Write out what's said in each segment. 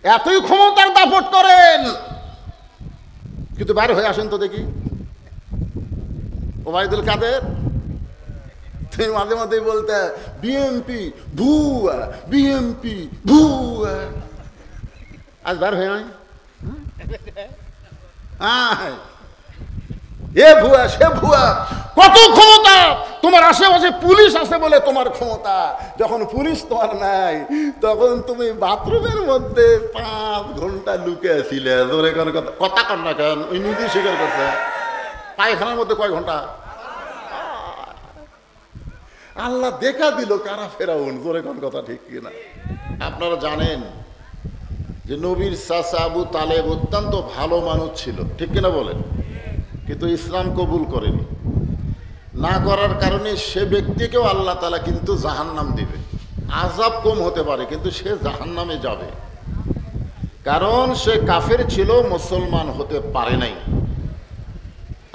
এতই ক্ষমতার দাপট করেন, কিন্তু বাইরে হয়ে আসেন তো দেখি। ওবায়দুল কাদের, তুমি মাঝে মাঝেই বলতে বিএমপি ভুয়া, বিএমপি ভুয়া। আজ বার হয়ে নয়, এ ভুয়া সে ভুয়া। কত ক্ষমতা তোমার, আশেপাশে পুলিশ আছে বলে তোমার ক্ষমতা। যখন পুলিশ তোমার নাই, তখন তুমি বাথরুমের মধ্যে 5 ঘন্টা লুকে ছিলে। জোরে কোন কথা কর না কেন, ওই নিজে স্বীকার করছে। পায়খানার মধ্যে কয় ঘন্টা? আল্লাহ দেখা দিল কারা ফেরাউন। জোরে কোন কথা ঠিক কিনা? আপনারা জানেন যে নবীর চাচা আবু তালেব অত্যন্ত ভালো মানুষ ছিল, ঠিক কিনা বলেন? কিন্তু ইসলাম কবুল করেনি। না করার কারণে সে ব্যক্তিকেও আল্লাহ তাআলা কিন্তু জাহান্নাম দিবে। আযাব কম হতে পারে, কিন্তু সে জাহান্নামে যাবে, কারণ সে কাফের ছিল, মুসলমান হতে পারে নাই।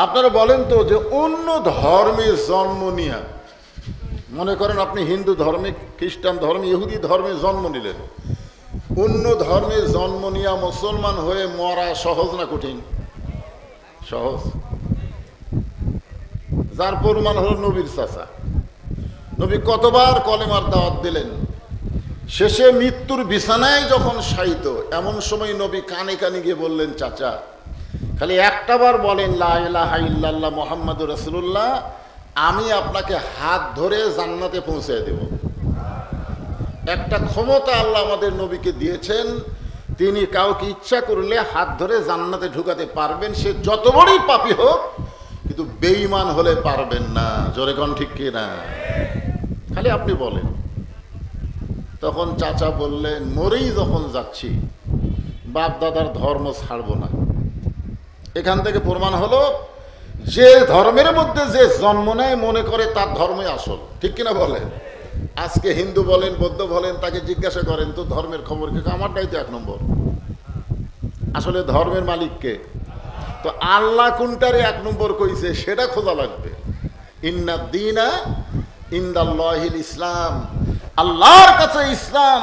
আপনারা বলেন তো যে অন্য ধর্মে জন্ম নিয়ে, মনে করেন আপনি হিন্দু ধর্মে, খ্রিস্টান ধর্মে, ইহুদি ধর্মে জন্ম নিলেন, অন্য ধর্মে জন্ম নিয়ে মুসলমান হয়ে মরা সহজ না কঠিন? সহজ। যার প্রমাণ হলো নবীর চাচা। নবী কতবার কলেমার দাওয়াত দিলেন, শেষে মৃত্যুর বিছানায় যখন শায়িত, এমন সময় নবী কানে কানে গিয়ে বললেন, চাচা খালি একটাবার বলেন লা ইলাহা ইল্লাল্লাহ মুহাম্মাদুর রাসূলুল্লাহ, আমি আপনাকে হাত ধরে জান্নাতে পৌঁছে দেব। একটা ক্ষমতা আল্লাহ আমাদের নবীকে দিয়েছেন, তিনি কাউকে ইচ্ছা করলে হাত ধরে জান্নাতে ঢুকাতে পারবেন, সে যত বড়ই পাপী হোক, কিন্তু বেঈমান হলে পারবেন না। জোরে কোন ঠিক কি না? খালি আপনি বলেন। তখন চাচা বললেন, মরেই যখন যাচ্ছি, বাপ দাদার ধর্ম ছাড়বো না। এখান থেকে প্রমাণ হলো যে ধর্মের মধ্যে যে জন্ম নেয় মনে করে তার ধর্মই আসল, ঠিক কিনা বলেন? আজকে হিন্দু বলেন, বৌদ্ধ বলেন, তাকে জিজ্ঞাসা করেন তো ধর্মের খবর কি, আমারটাই তো 1 নম্বর। আসলে ধর্মের মালিককে তো আল্লাহ কোনটারে 1 নম্বর কইছে সেটা খোঁজা লাগবে। ইন্না দীনা ইনদাল্লাহিল ইসলাম, আল্লাহর কাছে ইসলাম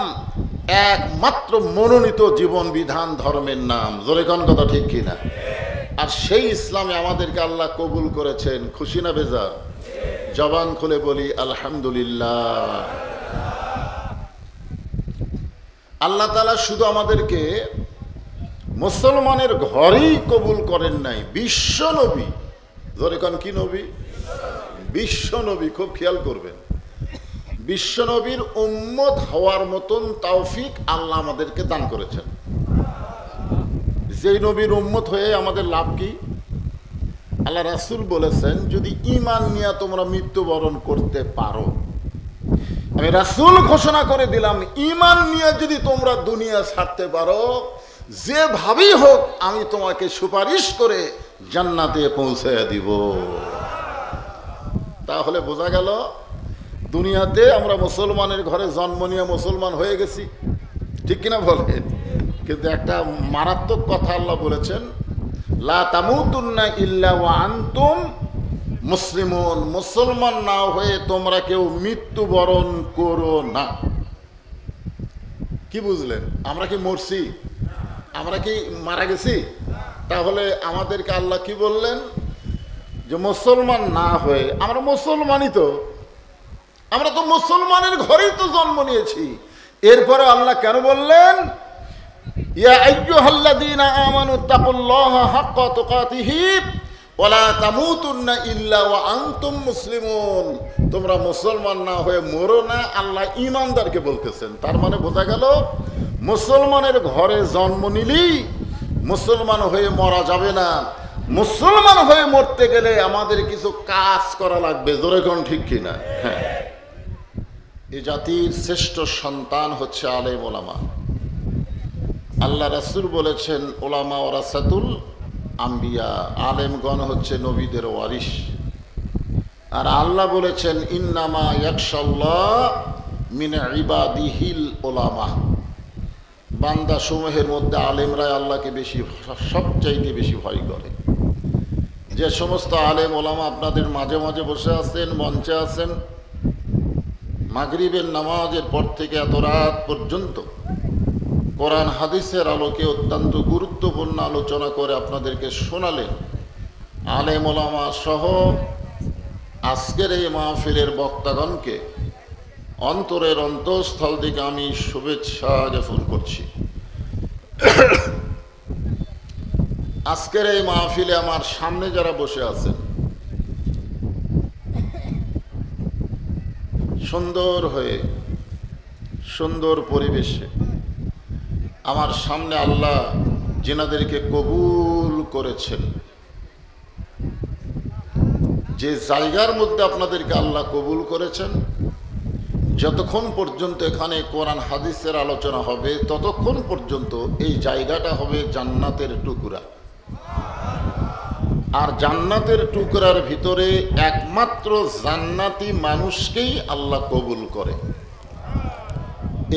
একমাত্র মনোনীত জীবন বিধান, ধর্মের নাম। জোরে কোন কথা ঠিক কিনা? আর সেই ইসলামে আমাদেরকে আল্লাহ কবুল করেছেন। খুশি না বেজার? জবান খুলে বলি আলহামদুলিল্লাহ। আল্লাহ তাআলা শুধু আমাদেরকে মুসলমানের ঘরেই কবুল করেন নাই, বিশ্ব নবী। ধরে কোন কি নবী? বিশ্ব নবী। খুব খেয়াল করবেন, বিশ্ব নবীর উম্মত হওয়ার মতন তৌফিক আল্লাহ আমাদেরকে দান করেছেন। যেই নবীর উম্মত হয়ে আমাদের লাভ কি? আল্লাহ রাসূল বলেছেন, যদি ঈমান নিয়ে তোমরা মৃত্যুবরণ করতে পারো, আমি রাসূল ঘোষণা করে দিলাম, ঈমান নিয়ে যদি তোমরা দুনিয়া ছাড়তে পারো, যেভাবেই হোক আমি তোমাকে সুপারিশ করে জান্নাতে পৌঁছে দিব। তাহলে বোঝা গেল দুনিয়াতে আমরা মুসলমানের ঘরে জন্ম নিয়ে মুসলমান হয়ে গেছি, ঠিক কিনা বলেন? কিন্তু একটা মারাত্মক কথা আল্লাহ বলেছেন, লা তামুতুন্না ইল্লা ওয়া আনতুম মুসলিমুন, মুসলমান না হয়ে তোমরা কেউ মৃত্যুবরণ করো না। কি বুঝলেন? আমরা কি মরছি? আমরা কি মারা গেছি? তাহলে আমাদেরকে আল্লাহ কি বললেন? যে মুসলমান না হয়ে, আমরা মুসলমানই তো, আমরা তো মুসলমানের ঘরেই তো জন্ম নিয়েছি। এরপরে আল্লাহ কেন বললেন, ইয়া আইয়ুহাল্লাযীনা আমানু তাকুল্লাহা হাক্কা তুকাতিহি ওয়া লা তামুতুন্না ইল্লা ওয়া আনতুম মুসলিমুন, তোমরা মুসলমান না হয়ে মরো না। আল্লাহ ঈমানদারকে বলতেছেন। তার মানে বোঝা গেল মুসলমানের ঘরে জন্ম নিলেই মুসলমান হয়ে মরা যাবে না। মুসলমান হয়ে মরতে গেলে আমাদের কিছু কাজ করা লাগবে। জোরে কোন ঠিক কিনা? হ্যাঁ, এই জাতির শ্রেষ্ঠ সন্তান হচ্ছে আলেম ওলামা। আল্লাহ রাসূল বলেছেন, ওলামা ওয়ারাসাতুল আম্বিয়া, আলেমগণ হচ্ছে নবীদের ওয়ারিস। আর আল্লাহ বলেছেন, ইন্নামা ইয়াখশাল্লাহ মিন ইবাদিহিল ওলামা, বান্দা সমূহের মধ্যে আলেমরাই আল্লাহকে বেশি, সবচাইতে বেশি ভয় করে। যে সমস্ত আলেম ওলামা আপনাদের মাঝে মাঝে বসে আছেন, মঞ্চে আছেন, মাগরিবের নামাজের পর থেকে এত রাত পর্যন্ত কোরআন হাদিসের আলোকে অত্যন্ত গুরুত্বপূর্ণ আলোচনা করে আপনাদেরকে শোনালেন। আলেম ওলামা সহ আজকের এই মাহফিলের বক্তাগণকে অন্তরের অন্তঃস্থল থেকে আমি শুভেচ্ছা জ্ঞাপন করছি। আজকের এই মাহফিলে আমার সামনে যারা বসে আছেন, সুন্দর হয়ে সুন্দর পরিবেশে আমার সামনে আল্লাহ যিনাদেরকে কবুল করেছেন, যে জায়গার মধ্যে আপনাদেরকে আল্লাহ কবুল করেছেন, যতক্ষণ পর্যন্ত এখানে কোরআন হাদিসের আলোচনা হবে ততক্ষণ পর্যন্ত এই জায়গাটা হবে জান্নাতের টুকরা। আর জান্নাতের টুকরার ভিতরে একমাত্র জান্নাতি মানুষকেই আল্লাহ কবুল করে।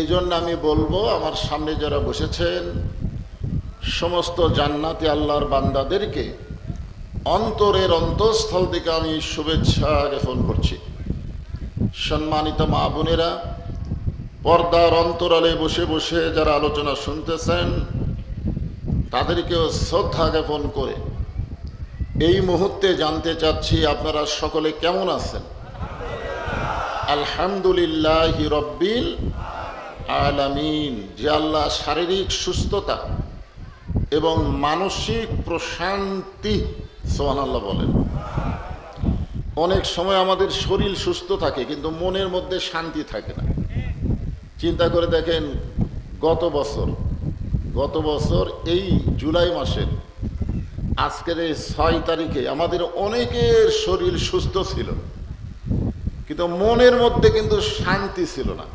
এই জন্য আমি বলবো, আমার সামনে যারা বসেছেন সমস্ত জান্নাতি আল্লাহর বান্দাদেরকে অন্তরের অন্তঃস্থল থেকে আমি শুভেচ্ছা জ্ঞাপন করছি। সম্মানিত মা বোনেরা, পর্দার অন্তরালে বসে বসে যারা আলোচনা শুনতেছেন তাদেরকেও শ্রদ্ধা জ্ঞাপন করে এই মুহূর্তে জানতে চাচ্ছি আপনারা সকলে কেমন আছেন? আলহামদুলিল্লাহ রব্বিল আলামিন। যে আল্লাহ শারীরিক সুস্থতা এবং মানসিক প্রশান্তি, সুবহানাল্লাহ বলেন। অনেক সময় আমাদের শরীর সুস্থ থাকে কিন্তু মনের মধ্যে শান্তি থাকে না। চিন্তা করে দেখেন, গত বছর এই জুলাই মাসের আজকের এই 6 তারিখে আমাদের অনেকের শরীর সুস্থ ছিল কিন্তু মনের মধ্যে কিন্তু শান্তি ছিল না।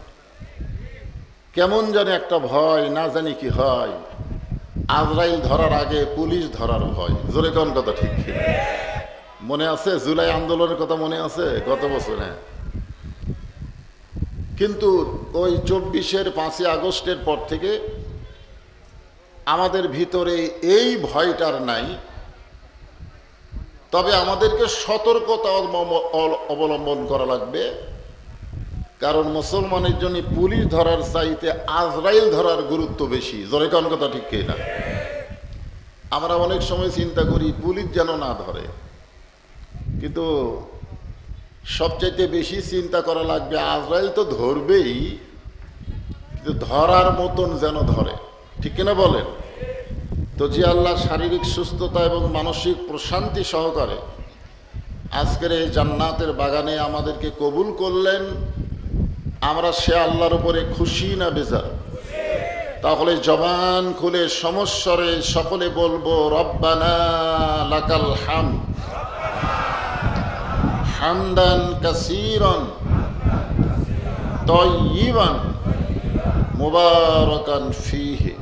কেমন জানি একটা ভয়, না জানি কি হয়। আজরাইল ধরার আগে পুলিশ ধরার ভয়। জোরে কোন কথা ঠিক মনে আছে? জুলাই আন্দোলনের কথা মনে আছে গত বছর? হ্যাঁ, কিন্তু ওই 24-এর 5ই আগস্টের পর থেকে আমাদের ভিতরে এই ভয়টার নাই। তবে আমাদেরকে সতর্কতা অবলম্বন করা লাগবে, কারণ মুসলমানের জন্য পুলিশ ধরার চাইতে আজরাইল ধরার গুরুত্ব বেশি। জোরে কোন কথা ঠিক না? আমরা অনেক সময় চিন্তা করি পুলিশ যেন না ধরে, কিন্তু সবচাইতে বেশি চিন্তা করা লাগবে আজরাইল তো ধরবেই, কিন্তু ধরার মতন যেন ধরে। ঠিক কিনা বলেন? তো যে আল্লাহ শারীরিক সুস্থতা এবং মানসিক প্রশান্তি সহকারে আজকের এই জান্নাতের বাগানে আমাদেরকে কবুল করলেন, আমরা সে আল্লাহর উপরে খুশি না বেজার? তাহলে জবান খুলে সমস্বরে সকলে বলবো, রব্বানা লাকাল হামদ হামদান কাসীরান তাইয়িবান মুবারাকান ফীহি।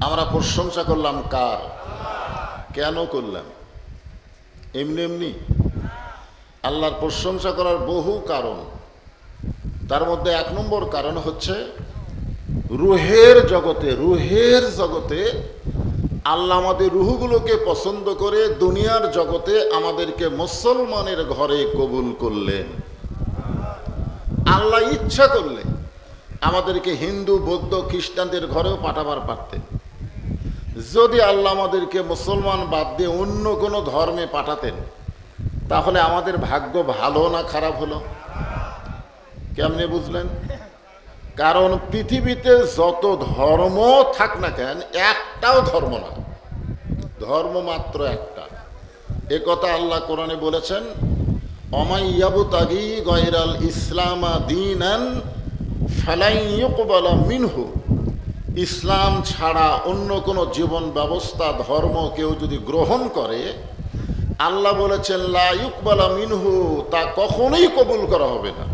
আমরা প্রশংসা করলাম কার? কেন করলাম? এমনি এমনি? আল্লাহর প্রশংসা করার বহু কারণ। তার মধ্যে 1 নম্বর কারণ হচ্ছে রুহের জগতে আল্লাহ আমাদের রুহগুলোকে পছন্দ করে দুনিয়ার জগতে আমাদেরকে মুসলমানের ঘরে কবুল করলেন। আল্লাহ ইচ্ছা করলে আমাদেরকে হিন্দু, বৌদ্ধ, খ্রিস্টানদের ঘরেও পাঠাবার পারতেন। যদি আল্লাহ আমাদেরকে মুসলমান বাদ দিয়ে অন্য কোনো ধর্মে পাঠাতেন তাহলে আমাদের ভাগ্য ভালো না খারাপ হলো? কেমনে বুঝলেন? কারণ পৃথিবীতে যত ধর্ম থাক না কেন, একটাও ধর্ম না, ধর্ম মাত্র একটা। এ কথা আল্লাহ কোরআনে বলেছেন, অমাইয়াবতাগি গায়রাল ইসলামা দীনান ফালাই ইউকবালা মিনহু। ইসলাম ছাড়া অন্য কোনো জীবন ব্যবস্থা, ধর্ম কেউ যদি গ্রহণ করে, আল্লাহ বলেছেন লা ইউকবালা মিনহু, তা কখনোই কবুল করা হবে না।